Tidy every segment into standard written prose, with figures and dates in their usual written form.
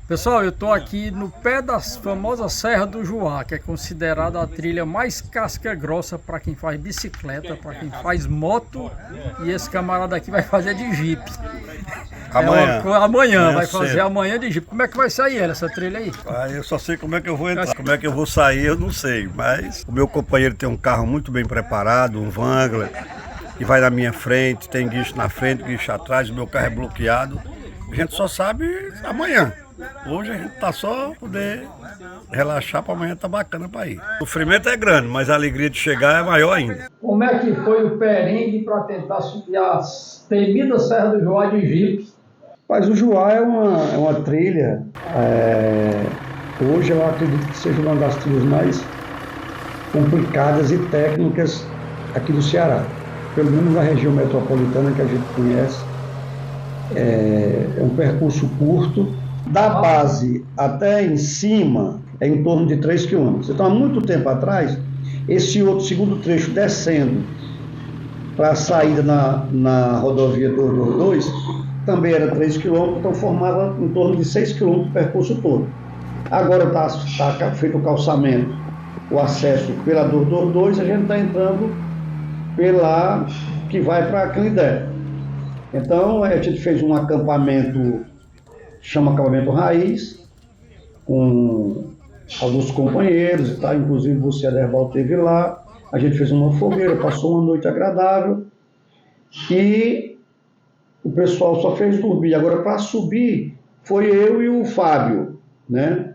Pessoal, eu estou aqui no pé da famosa Serra do Juá, que é considerada a trilha mais casca grossa para quem faz bicicleta, para quem faz moto, e esse camarada aqui vai fazer de Jeep. Amanhã vai fazer cedo. Amanhã de Jeep. Como é que vai sair essa trilha aí? Eu só sei como é que eu vou entrar. Como é que eu vou sair, eu não sei. Mas o meu companheiro tem um carro muito bem preparado, um Wrangler, que vai na minha frente, tem guincho na frente, guincho atrás, o meu carro é bloqueado. A gente só sabe amanhã. Hoje a gente tá só poder relaxar, para amanhã tá bacana para ir. O sofrimento é grande, mas a alegria de chegar é maior ainda. Como é que foi o perrengue para tentar subir a temida Serra do Juá de Jeep? Mas o Juá é uma trilha, hoje eu acredito que seja uma das trilhas mais complicadas e técnicas aqui do Ceará, pelo menos na região metropolitana que a gente conhece. É um percurso curto, da base até em cima é em torno de 3 quilômetros. Então, há muito tempo atrás, esse outro segundo trecho descendo para a saída na rodovia 222 também era 3 quilômetros, então formava em torno de 6 quilômetros o percurso todo. Agora está feito o calçamento, o acesso pela 222, a gente está entrando pela que vai para a Canindé. Então, a gente fez um acampamento, chama acampamento raiz, com alguns companheiros e tal, inclusive você, Aderbal, esteve lá. A gente fez uma fogueira, passou uma noite agradável e o pessoal só fez dormir. Agora, para subir, foi eu e o Fábio, né?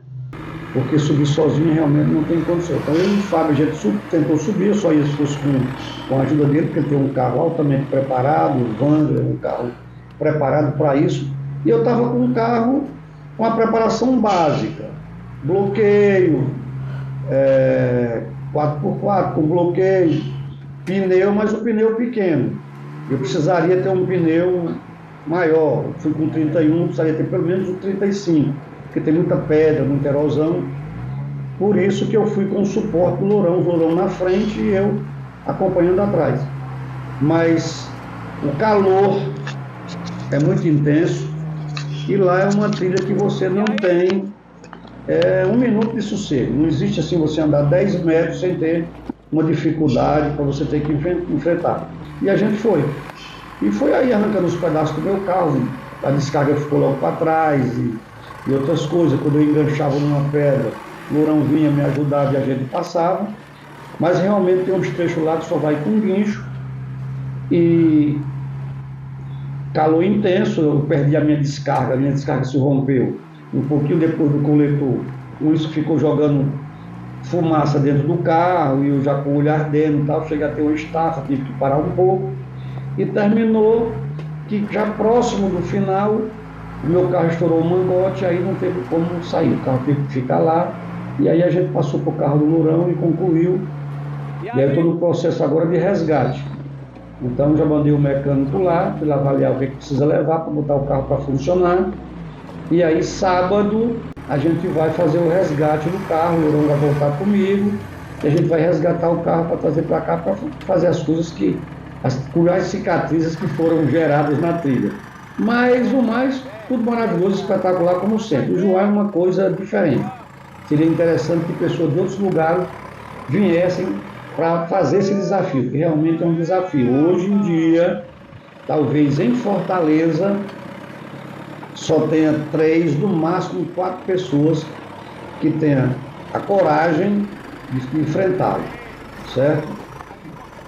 Porque subir sozinho realmente não tem condição. Então, eu e o Fábio, a gente tentou subir, eu só ia se fosse com a ajuda dele, porque ele tem um carro altamente preparado, o Wrangler, um carro preparado para isso. E eu estava com um carro com a preparação básica, bloqueio, 4x4 com bloqueio, pneu, mas o pneu pequeno. Eu precisaria ter um pneu maior, eu fui com 31, precisaria ter pelo menos um 35, porque tem muita pedra, muita erosão. Por isso que eu fui com o suporte do Lourão, o Lourão na frente e eu acompanhando atrás. Mas o calor é muito intenso e lá é uma trilha que você não tem um minuto de sossego. Não existe assim você andar 10 metros sem ter uma dificuldade para você ter que enfrentar. E a gente foi. E foi aí arrancando os pedaços do meu carro, a descarga ficou logo para trás e outras coisas. Quando eu enganchava numa pedra, o Lourão vinha me ajudava e a gente passava. Mas realmente tem uns trechos lá que só vai com guincho e calor intenso. Eu perdi a minha descarga se rompeu um pouquinho depois do coletor. Com isso ficou jogando fumaça dentro do carro e eu já com o olho ardendo e tal. Cheguei a ter uma estafa, tive que parar um pouco e terminou que já próximo do final o meu carro estourou o mangote, aí não teve como sair, o carro teve que ficar lá e aí a gente passou para o carro do Lourão e concluiu. E aí eu estou no processo agora de resgate. Então já mandei o mecânico lá para ele avaliar o que precisa levar para botar o carro para funcionar. E aí sábado a gente vai fazer o resgate do carro, o Lourão vai voltar comigo e a gente vai resgatar o carro para trazer para cá para fazer as coisas curar as cicatrizes que foram geradas na trilha. Mas o mais, tudo maravilhoso, espetacular como sempre. O Juá é uma coisa diferente. Seria interessante que pessoas de outros lugares viessem para fazer esse desafio, que realmente é um desafio. Hoje em dia, talvez em Fortaleza, só tenha 3, no máximo 4 pessoas que tenham a coragem de enfrentá-lo, certo?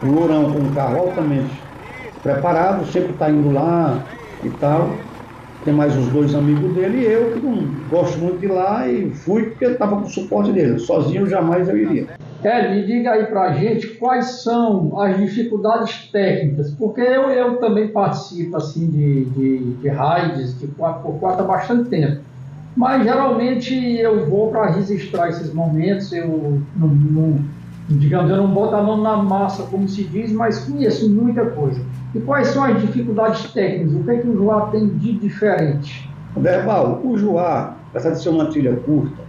O Lourão com um carro altamente preparado, sempre está indo lá e tal. Tem mais os 2 amigos dele e eu, que não gosto muito de ir lá, e fui porque estava com o suporte dele. Sozinho jamais eu iria. Me diga aí pra gente quais são as dificuldades técnicas, porque eu também participo assim de raids de 4x4 há bastante tempo, mas geralmente eu vou para registrar esses momentos, eu não boto a mão na massa, como se diz, mas conheço muita coisa. E quais são as dificuldades técnicas? O que é que o Juá tem de diferente? Aderbal, o Juá, apesar de ser uma trilha curta,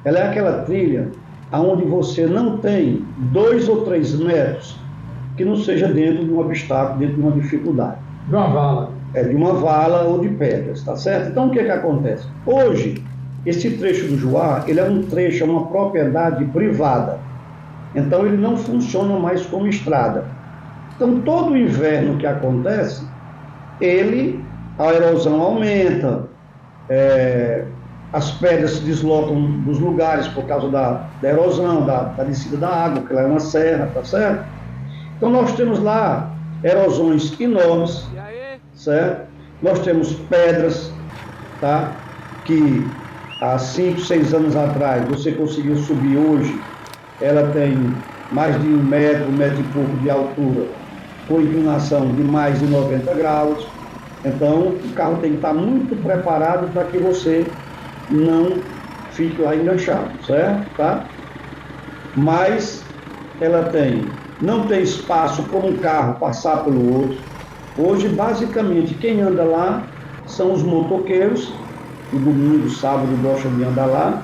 ela é aquela trilha onde você não tem 2 ou 3 metros que não seja dentro de um obstáculo, dentro de uma dificuldade. De uma vala. De uma vala ou de pedras, tá certo? Então o que acontece? Hoje, esse trecho do Juá, ele é um trecho, é uma propriedade privada. Então ele não funciona mais como estrada. Então todo o inverno que acontece, a erosão aumenta, as pedras se deslocam dos lugares por causa da erosão, da descida da água, que ela é uma serra, tá certo? Então nós temos lá erosões enormes, certo? Nós temos pedras, tá? Que há 5, 6 anos atrás você conseguiu subir, hoje ela tem mais de 1 metro, 1 metro e pouco de altura, com inclinação de mais de 90 graus. Então o carro tem que estar muito preparado para que você não fique lá enganchado, certo? Tá? Mas ela não tem espaço para um carro passar pelo outro. Hoje, basicamente, quem anda lá são os motoqueiros, que domingo, sábado gostam de andar lá,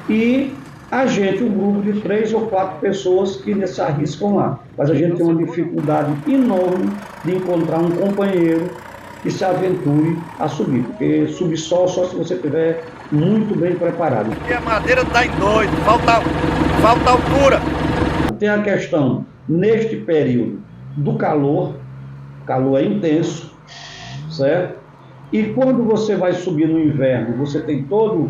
e a gente, um grupo de 3 ou 4 pessoas que se arriscam lá. Mas a gente tem uma dificuldade enorme de encontrar um companheiro que se aventure a subir, porque subir só se você estiver muito bem preparado. E a madeira está em doido, falta altura. Tem a questão, neste período do calor, o calor é intenso, certo? E quando você vai subir no inverno, você tem toda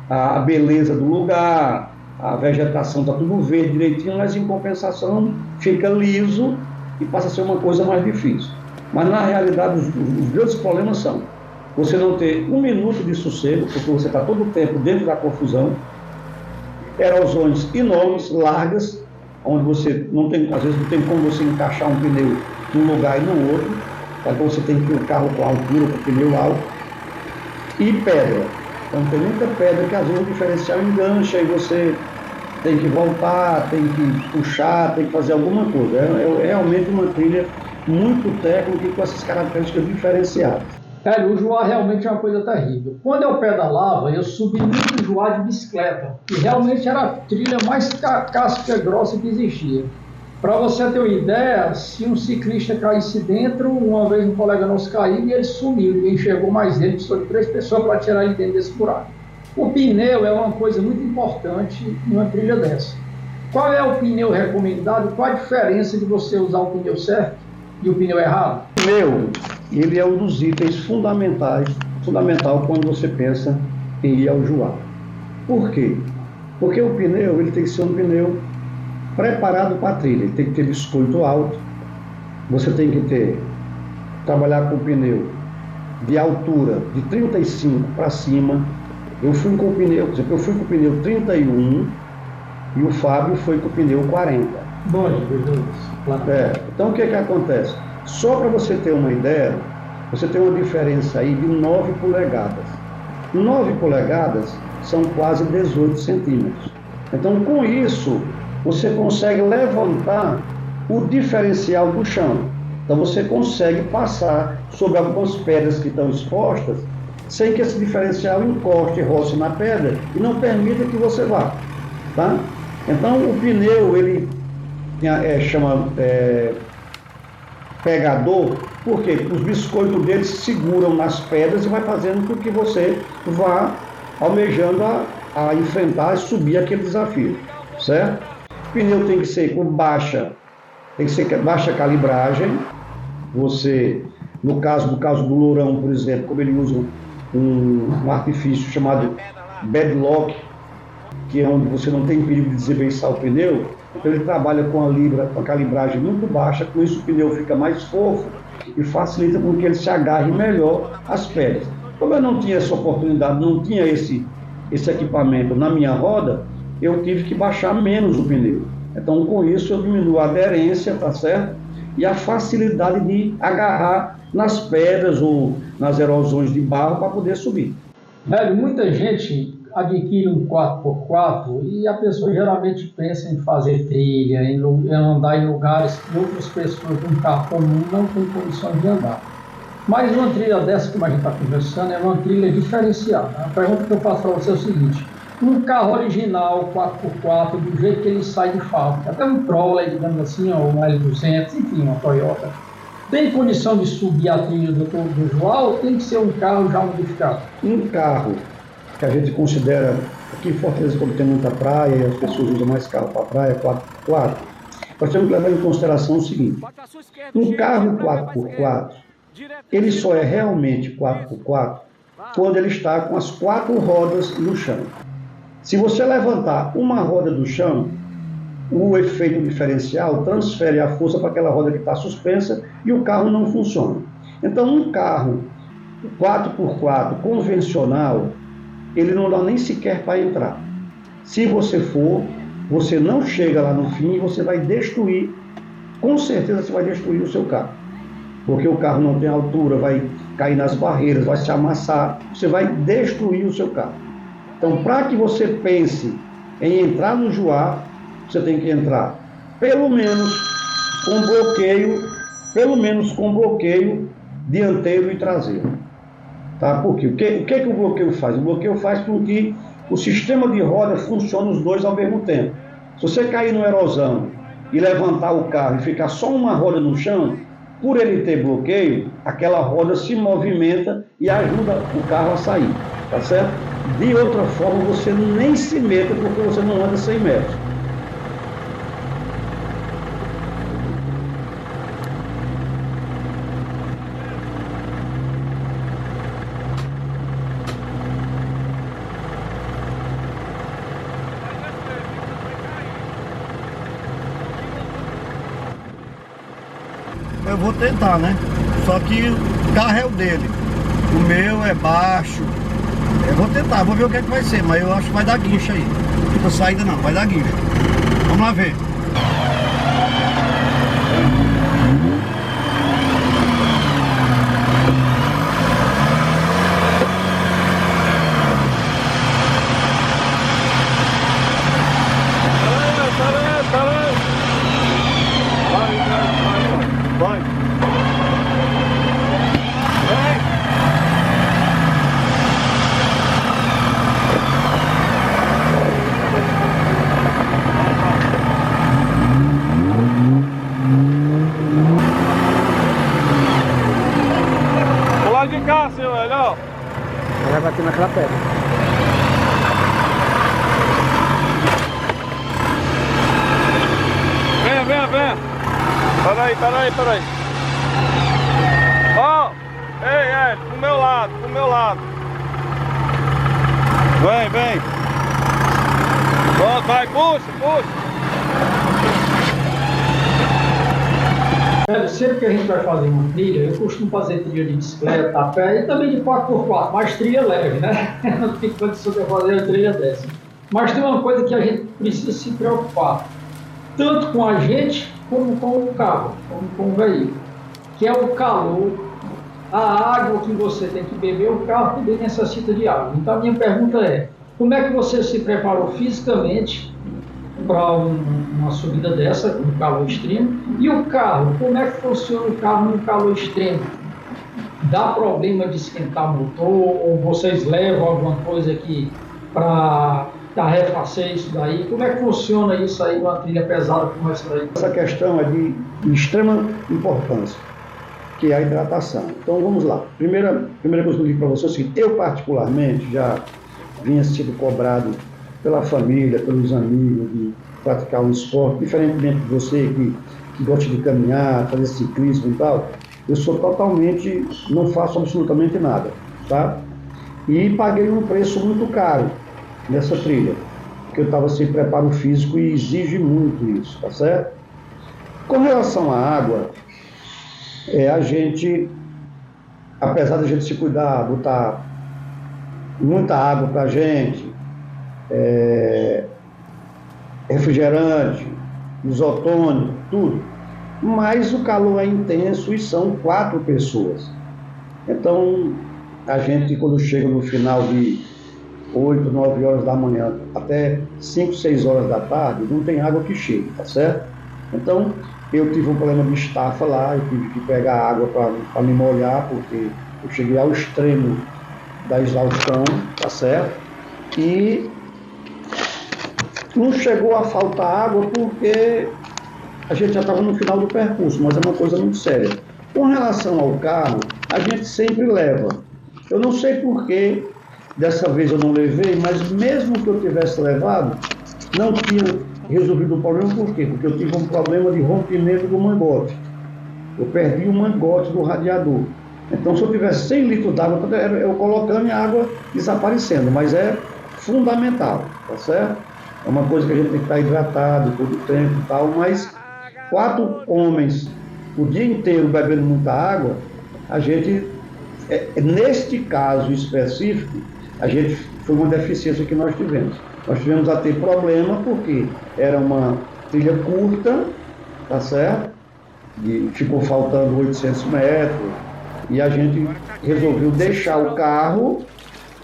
a beleza do lugar, a vegetação está tudo verde direitinho, mas em compensação fica liso e passa a ser uma coisa mais difícil. Mas na realidade os grandes problemas são você não ter 1 minuto de sossego, porque você está todo o tempo dentro da confusão, erosões enormes, largas, onde você não tem, às vezes não tem como você encaixar um pneu num lugar e no outro, então você tem que ir o carro com altura, com o pneu alto, e pedra. Então tem muita pedra que às vezes o diferencial engancha e você tem que voltar, tem que puxar, tem que fazer alguma coisa. É realmente uma trilha muito técnica e com essas características diferenciadas. O Juá realmente é uma coisa terrível. Quando eu pedalava, eu subi muito Juá de bicicleta, e realmente era a trilha mais casca grossa que existia. Para você ter uma ideia, se um ciclista caísse dentro, uma vez um colega nosso caiu e ele sumiu, ninguém enxergou mais ele, precisou de 3 pessoas para tirar ele dentro desse buraco. O pneu é uma coisa muito importante numa trilha dessa. Qual é o pneu recomendado? Qual a diferença de você usar o pneu certo e o pneu errado? O pneu, ele é um dos itens fundamental quando você pensa em ir ao Juá. Por quê? Porque o pneu, ele tem que ser um pneu preparado para a trilha, ele tem que ter biscoito alto, você tem que trabalhar com pneu de altura de 35 para cima. Eu fui com o pneu 31 e o Fábio foi com o pneu 40. Bom, então o que acontece? Só para você ter uma ideia, você tem uma diferença aí de 9 polegadas. 9 polegadas são quase 18 centímetros. Então com isso, você consegue levantar o diferencial do chão. Então você consegue passar sobre algumas pedras que estão expostas, sem que esse diferencial encoste e roce na pedra e não permita que você vá. Tá? Então o pneu, ele chama pegador, porque os biscoitos dele se seguram nas pedras e vai fazendo com que você vá almejando a enfrentar e subir aquele desafio, certo? O pneu tem que ser com baixa calibragem. Você, no caso do Lourão, por exemplo, como ele usa um artifício chamado bedlock, que é onde você não tem perigo de desembeiçar o pneu, então ele trabalha com a calibragem muito baixa, com isso o pneu fica mais fofo e facilita com que ele se agarre melhor às pedras. Como eu não tinha essa oportunidade, não tinha esse equipamento na minha roda, eu tive que baixar menos o pneu. Então com isso eu diminuo a aderência, tá certo? E a facilidade de agarrar nas pedras ou nas erosões de barro para poder subir. Muita gente adquire um 4x4 e a pessoa geralmente pensa em fazer trilha, em andar em lugares que outras pessoas de um carro comum não têm condições de andar. Mas uma trilha dessa, como a gente está conversando, é uma trilha diferenciada. A pergunta que eu faço para você é o seguinte: um carro original 4x4, do jeito que ele sai de fábrica, até um Troller, digamos assim, ou um L200, enfim, uma Toyota, tem condição de subir a trilha do Juá ou tem que ser um carro já modificado? Um carro que a gente considera, aqui em Fortaleza, quando tem muita praia e as pessoas usam mais carro para praia, 4x4, nós temos que levar em consideração o seguinte: um carro 4x4, ele só é realmente 4x4 quando ele está com as 4 rodas no chão. Se você levantar uma roda do chão, o efeito diferencial transfere a força para aquela roda que está suspensa e o carro não funciona. Então, um carro 4x4 convencional, ele não dá nem sequer para entrar. Se você for, você não chega lá no fim e você vai destruir, com certeza você vai destruir o seu carro. Porque o carro não tem altura, vai cair nas barreiras, vai se amassar, você vai destruir o seu carro. Então, para que você pense em entrar no Juá, você tem que entrar pelo menos com bloqueio dianteiro e traseiro. Tá? Porque o que o bloqueio faz? O bloqueio faz com que o sistema de roda funcione os dois ao mesmo tempo. Se você cair no erosão e levantar o carro e ficar só uma roda no chão, por ele ter bloqueio, aquela roda se movimenta e ajuda o carro a sair, tá certo? De outra forma, você nem se meta porque você não anda 100 metros. Eu vou tentar, né? Só que o carro é o dele. O meu é baixo. Eu vou tentar, vou ver o que é que vai ser, mas eu acho que vai dar guincho aí. Não fica saída não, vai dar guincho. Vamos lá ver. Vai bater naquela pedra. Venha. Peraí. Ó, ei, pro meu lado. Vem. Pronto, vai, puxa. Sempre que a gente vai fazer uma trilha, eu costumo fazer trilha de bicicleta, a pé e também de 4x4, mas trilha leve, né? Não tem condição de fazer uma trilha dessa. Mas tem uma coisa que a gente precisa se preocupar, tanto com a gente como com o carro, como com o veículo, que é o calor, a água que você tem que beber, o carro também necessita de água. Então a minha pergunta é, como é que você se preparou fisicamente para uma subida dessa, com calor extremo? E o carro, como é que funciona o carro no calor extremo? Dá problema de esquentar o motor? Ou vocês levam alguma coisa aqui para arrefecer isso daí? Como é que funciona isso aí numa trilha pesada como essa daí? Essa questão é de extrema importância, que é a hidratação. Então vamos lá. Primeira coisa que eu digo para você é o seguinte: eu particularmente já vinha sendo cobrado pela família, pelos amigos, de praticar um esporte, diferentemente de você que gosta de caminhar, fazer ciclismo e tal. Eu sou totalmente, não faço absolutamente nada, tá? E paguei um preço muito caro nessa trilha, porque eu estava sem preparo físico e exige muito isso, tá certo? Com relação à água, a gente, apesar de a gente se cuidar, botar muita água pra gente, refrigerante, isotônico, tudo, mas o calor é intenso e são 4 pessoas. Então, a gente, quando chega no final de 8, 9 horas da manhã, até 5, 6 horas da tarde, não tem água que chegue, tá certo? Então, eu tive um problema de estafa lá, eu tive que pegar água para me molhar, porque eu cheguei ao extremo da exaustão, tá certo? E não chegou a faltar água porque a gente já estava no final do percurso, mas é uma coisa muito séria. Com relação ao carro, a gente sempre leva. Eu não sei por que dessa vez eu não levei, mas mesmo que eu tivesse levado, não tinha resolvido o problema. Por quê? Porque eu tive um problema de rompimento do mangote. Eu perdi o mangote do radiador. Então, se eu tivesse 100 litros d'água, eu colocando e a água desaparecendo, mas é fundamental, tá certo? É uma coisa que a gente tem que estar hidratado todo o tempo e tal, mas 4 homens o dia inteiro bebendo muita água, a gente, neste caso específico, a gente foi uma deficiência que nós tivemos. Nós tivemos a ter problema porque era uma trilha curta, tá certo? E ficou faltando 800 metros, e a gente resolveu deixar o carro,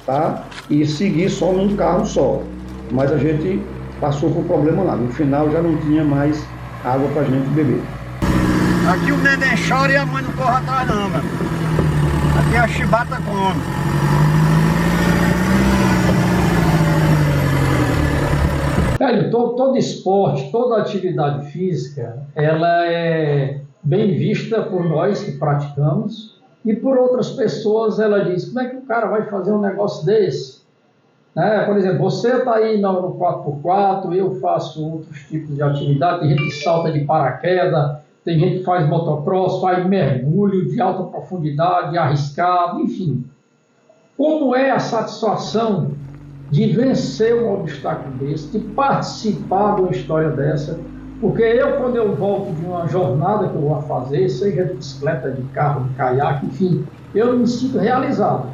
tá? E seguir só num carro só. Mas a gente passou por problema lá. No final já não tinha mais água pra gente beber. Aqui o neném chora e a mãe não corre atrás não, mano. Aqui a chibata come. Velho, todo esporte, toda atividade física, ela é bem vista por nós que praticamos, e por outras pessoas ela diz, como é que o cara vai fazer um negócio desse? Por exemplo, você está aí no 4x4, eu faço outros tipos de atividade, tem gente que salta de paraquedas, tem gente que faz motocross, faz mergulho de alta profundidade, arriscado, enfim. Como é a satisfação de vencer um obstáculo desse, de participar de uma história dessa? Porque quando eu volto de uma jornada que eu vou fazer, seja de bicicleta, de carro, de caiaque, enfim, eu me sinto realizado.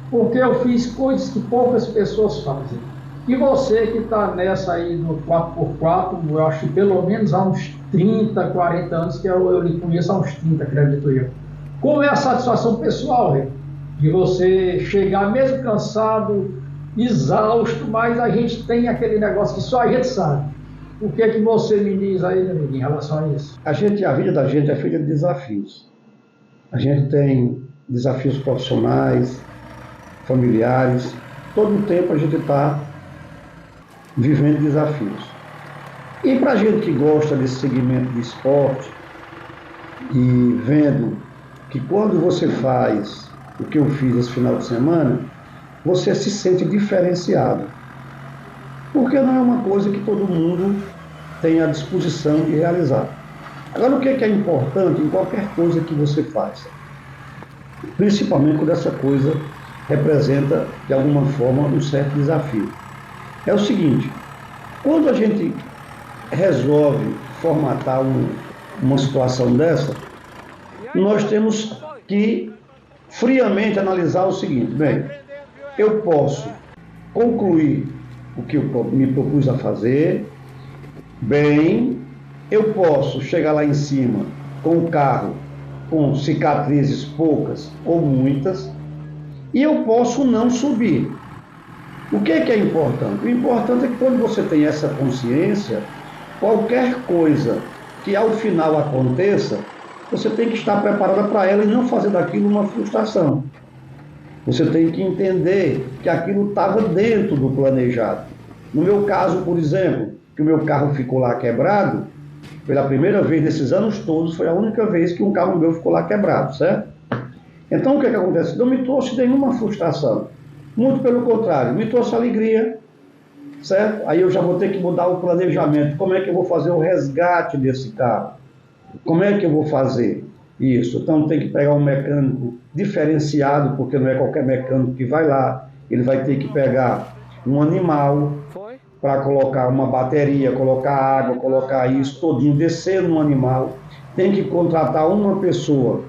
Porque eu fiz coisas que poucas pessoas fazem. E você que está nessa aí no 4x4, eu acho que pelo menos há uns 30, 40 anos, que eu lhe conheço há uns 30, acredito eu. Como é a satisfação pessoal, de você chegar mesmo cansado, exausto, mas a gente tem aquele negócio que só a gente sabe. O que é que você me diz aí, meu amigo, em relação a isso? A vida da gente é feita de desafios. A gente tem desafios profissionais, familiares. Todo o tempo a gente está vivendo desafios. E para a gente que gosta desse segmento de esporte e vendo que quando você faz o que eu fiz esse final de semana, você se sente diferenciado. Porque não é uma coisa que todo mundo tem a disposição de realizar. Agora, o que é importante em qualquer coisa que você faça? Principalmente quando essa coisa representa, de alguma forma, um certo desafio. É o seguinte, quando a gente resolve formatar uma situação dessa, nós temos que friamente analisar o seguinte, bem, eu posso concluir o que eu me propus a fazer, bem, eu posso chegar lá em cima com o carro com cicatrizes poucas ou muitas, e eu posso não subir. O que é importante? O importante é que quando você tem essa consciência, qualquer coisa que ao final aconteça, você tem que estar preparada para ela e não fazer daquilo uma frustração. Você tem que entender que aquilo estava dentro do planejado. No meu caso, por exemplo, que o meu carro ficou lá quebrado, pela primeira vez nesses anos todos, foi a única vez que um carro meu ficou lá quebrado, certo? Então, o que acontece? Não me trouxe nenhuma frustração. Muito pelo contrário, me trouxe alegria, certo? Aí eu já vou ter que mudar o planejamento. Como é que eu vou fazer o resgate desse carro? Como é que eu vou fazer isso? Então tem que pegar um mecânico diferenciado, porque não é qualquer mecânico que vai lá. Ele vai ter que pegar um animal para colocar uma bateria, colocar água, colocar isso todinho, descer no animal. Tem que contratar uma pessoa.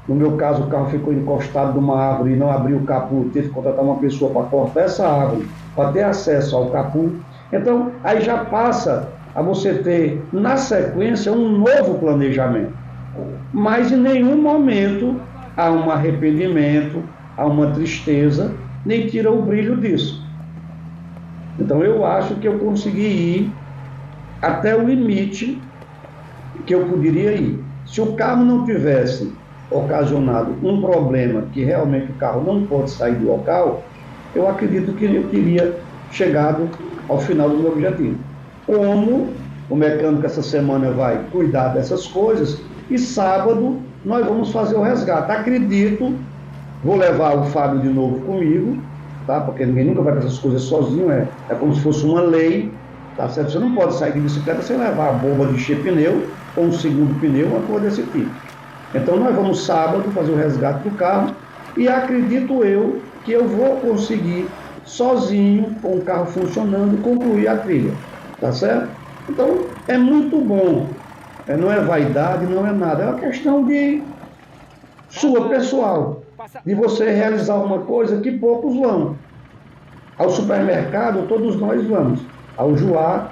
No meu caso, o carro ficou encostado numa árvore e não abriu o capô. Teve que contratar uma pessoa para cortar essa árvore, para ter acesso ao capô. Então, aí já passa a você ter, na sequência, um novo planejamento. Mas em nenhum momento há um arrependimento, há uma tristeza, nem tira o brilho disso. Então eu acho que eu consegui ir até o limite que eu poderia ir. Se o carro não tivesse ocasionado um problema que realmente o carro não pode sair do local, eu acredito que eu teria chegado ao final do meu objetivo. Como o mecânico essa semana vai cuidar dessas coisas e sábado nós vamos fazer o resgate. Acredito, vou levar o Fábio de novo comigo, tá? Porque ninguém nunca vai fazer essas coisas sozinho, é como se fosse uma lei, tá certo? Você não pode sair de bicicleta sem levar a bomba de encher pneu, ou um segundo pneu, uma coisa desse tipo. Então nós vamos sábado fazer o resgate do carro, e acredito eu que eu vou conseguir, sozinho, com o carro funcionando, concluir a trilha, tá certo? Então é muito bom, não é vaidade, não é nada, é uma questão de sua pessoal, de você realizar uma coisa que poucos vão. Ao supermercado todos nós vamos, ao Juá,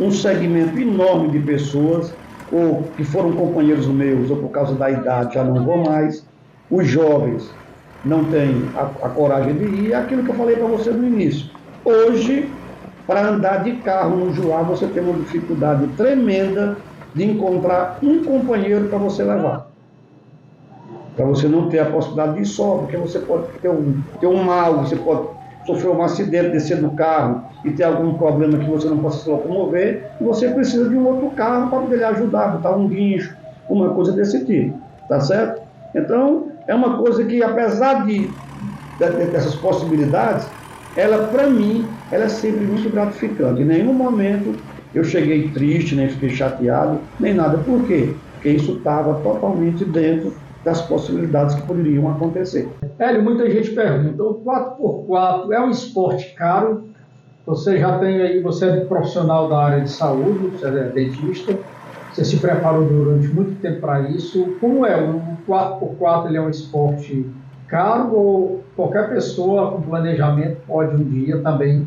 um segmento enorme de pessoas, ou que foram companheiros meus, ou por causa da idade já não vão mais, os jovens não têm a coragem de ir, é aquilo que eu falei para você no início. Hoje, para andar de carro no Juá, você tem uma dificuldade tremenda de encontrar um companheiro para você levar. Para você não ter a possibilidade de ir só, porque você pode ter um mal, você pode sofrer um acidente, descer do carro e ter algum problema que você não possa se locomover, e você precisa de um outro carro para poder lhe ajudar, botar um guincho, uma coisa desse tipo, tá certo? Então, é uma coisa que, apesar dessas possibilidades, ela, para mim, ela é sempre muito gratificante. Em nenhum momento eu cheguei triste, nem fiquei chateado, nem nada. Por quê? Porque isso estava totalmente dentro das possibilidades que poderiam acontecer. Hélio, muita gente pergunta, o 4x4 é um esporte caro? Você já tem aí, você é profissional da área de saúde, você é dentista, você se preparou durante muito tempo para isso. Como é? O 4x4 ele é um esporte caro ou qualquer pessoa com planejamento pode um dia também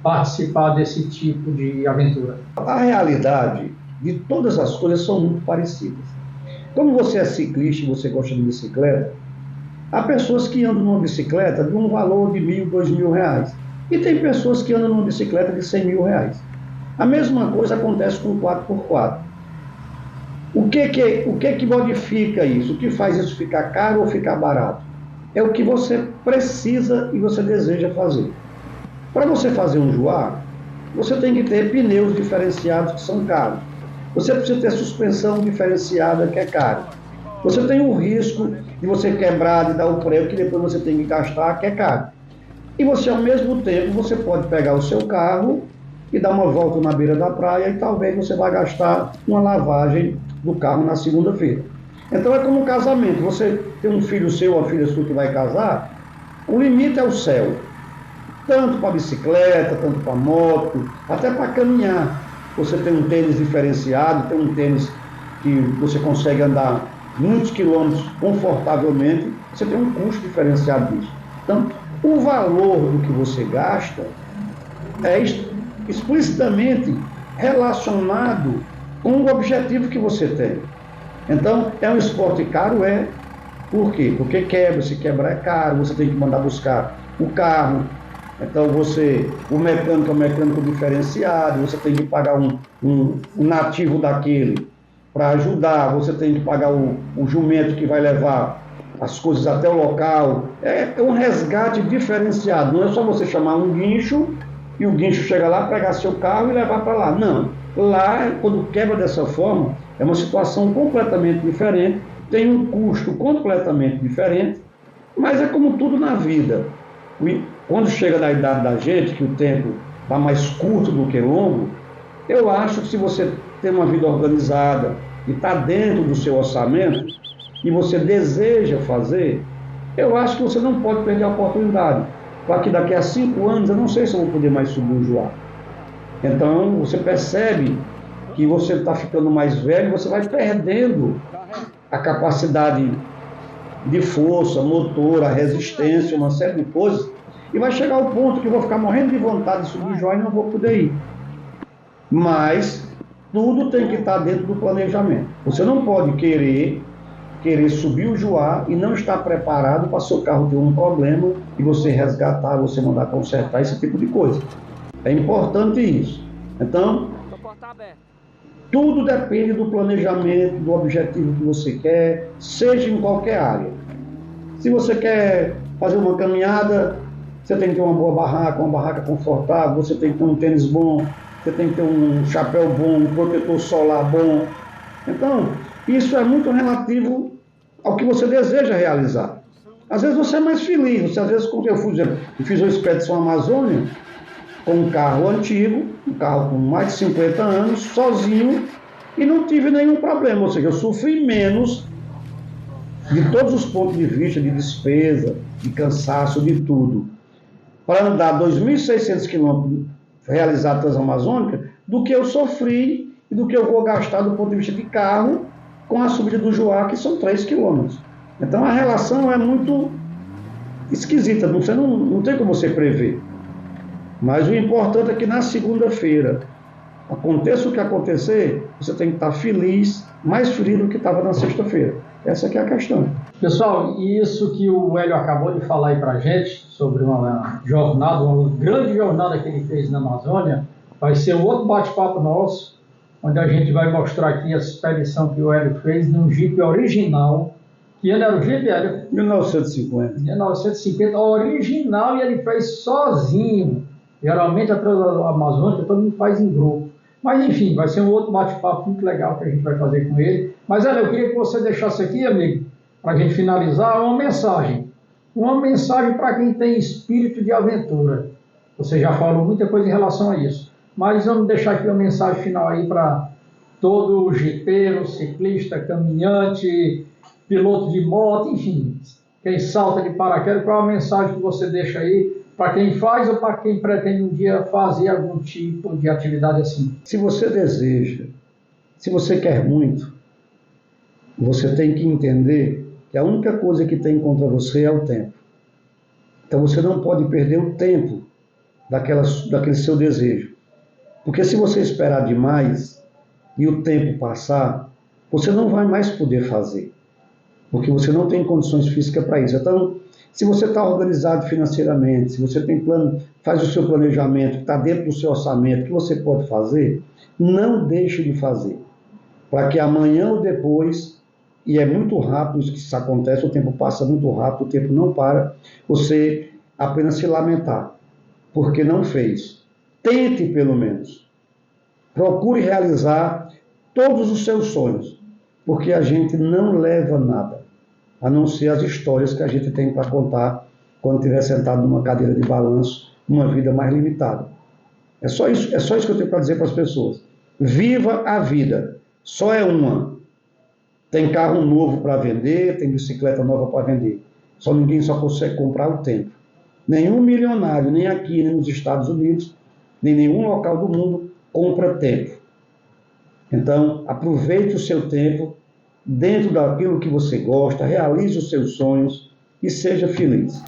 participar desse tipo de aventura? A realidade de todas as coisas são muito parecidas. Como você é ciclista e você gosta de bicicleta, há pessoas que andam numa bicicleta de um valor de R$1.000, R$2.000. E tem pessoas que andam numa bicicleta de R$100.000. A mesma coisa acontece com o 4x4. O que modifica isso? O que faz isso ficar caro ou ficar barato? É o que você precisa e você deseja fazer. Para você fazer um Juá, você tem que ter pneus diferenciados que são caros. Você precisa ter suspensão diferenciada, que é caro. Você tem o risco de você quebrar, de dar o prego, que depois você tem que gastar, que é caro. E você, ao mesmo tempo, você pode pegar o seu carro e dar uma volta na beira da praia e talvez você vá gastar uma lavagem do carro na segunda-feira. Então é como um casamento. Você tem um filho seu ou uma filha sua que vai casar, o limite é o céu. Tanto para bicicleta, tanto para moto, até para caminhar. Você tem um tênis diferenciado, tem um tênis que você consegue andar muitos quilômetros confortavelmente, você tem um custo diferenciado disso. Então, o valor do que você gasta é explicitamente relacionado com o objetivo que você tem. Então, é um esporte caro? Por quê? Porque se quebrar é caro, você tem que mandar buscar o carro. Então o mecânico é um mecânico diferenciado, você tem que pagar um nativo daquele para ajudar, você tem que pagar o jumento que vai levar as coisas até o local. É um resgate diferenciado, não é só você chamar um guincho e o guincho chega lá, pegar seu carro e levar para lá. Não, lá quando quebra dessa forma, é uma situação completamente diferente, tem um custo completamente diferente, mas é como tudo na vida. Quando chega na idade da gente, que o tempo está mais curto do que longo, eu acho que se você tem uma vida organizada e está dentro do seu orçamento e você deseja fazer, eu acho que você não pode perder a oportunidade. Para que daqui a 5 anos, eu não sei se eu vou poder mais subir o Juá. Então, você percebe que você está ficando mais velho, você vai perdendo a capacidade de força, motor, a resistência, uma série de coisas, e vai chegar ao ponto que eu vou ficar morrendo de vontade de subir o Juá e não vou poder ir. Mas tudo tem que estar dentro do planejamento. Você não pode querer subir o Juá e não estar preparado para seu carro ter um problema e você resgatar, você mandar consertar, esse tipo de coisa. É importante isso. Então, tudo depende do planejamento, do objetivo que você quer, seja em qualquer área. Se você quer fazer uma caminhada, você tem que ter uma boa barraca, uma barraca confortável, você tem que ter um tênis bom, você tem que ter um chapéu bom, um protetor solar bom. Então, isso é muito relativo ao que você deseja realizar. às vezes você é mais feliz. Você, às vezes, como eu fiz uma expedição Amazônia com um carro antigo, um carro com mais de 50 anos, sozinho, e não tive nenhum problema. Ou seja, eu sofri menos de todos os pontos de vista, de despesa, de cansaço, de tudo, para andar 2.600 quilômetros realizar a Transamazônica, do que eu sofri e do que eu vou gastar do ponto de vista de carro com a subida do Juá, que são 3 quilômetros. Então a relação é muito esquisita, você não tem como você prever. Mas o importante é que na segunda-feira, aconteça o que acontecer, você tem que estar feliz, mais feliz do que estava na sexta-feira. Essa que é a questão. Pessoal, e isso que o Hélio acabou de falar aí pra gente, sobre uma jornada, uma grande jornada que ele fez na Amazônia, vai ser um outro bate-papo nosso, onde a gente vai mostrar aqui a expedição que o Hélio fez num Jeep original. Que ano era o Jeep, Hélio? 1950. 1950, original, e ele fez sozinho. Geralmente a Transamazônica todo mundo faz em grupo. Mas enfim, vai ser um outro bate-papo muito legal que a gente vai fazer com ele. Mas Hélio, eu queria que você deixasse aqui, amigo, para a gente finalizar, uma mensagem. Uma mensagem para quem tem espírito de aventura. Você já falou muita coisa em relação a isso. Mas vamos deixar aqui uma mensagem final aí para todo jipeiro, ciclista, caminhante, piloto de moto, enfim, quem salta de paraquedas. Qual a mensagem que você deixa aí para quem faz ou para quem pretende um dia fazer algum tipo de atividade assim? Se você deseja, se você quer muito, você tem que entender que a única coisa que tem contra você é o tempo. Então você não pode perder o tempo daquele seu desejo. Porque se você esperar demais e o tempo passar, você não vai mais poder fazer. Porque você não tem condições físicas para isso. Então, se você está organizado financeiramente, se você tem plano, faz o seu planejamento, está dentro do seu orçamento, que você pode fazer, não deixe de fazer. Para que amanhã ou depois, e é muito rápido isso que isso acontece, o tempo passa muito rápido, o tempo não para, você apenas se lamentar, porque não fez. Tente pelo menos. Procure realizar todos os seus sonhos, porque a gente não leva nada, a não ser as histórias que a gente tem para contar quando estiver sentado numa cadeira de balanço, numa vida mais limitada. É só isso que eu tenho para dizer para as pessoas. Viva a vida, só é uma. Tem carro novo para vender, tem bicicleta nova para vender. Ninguém só consegue comprar o tempo. Nenhum milionário, nem aqui, nem nos Estados Unidos, nem nenhum local do mundo, compra tempo. Então, aproveite o seu tempo dentro daquilo que você gosta, realize os seus sonhos e seja feliz.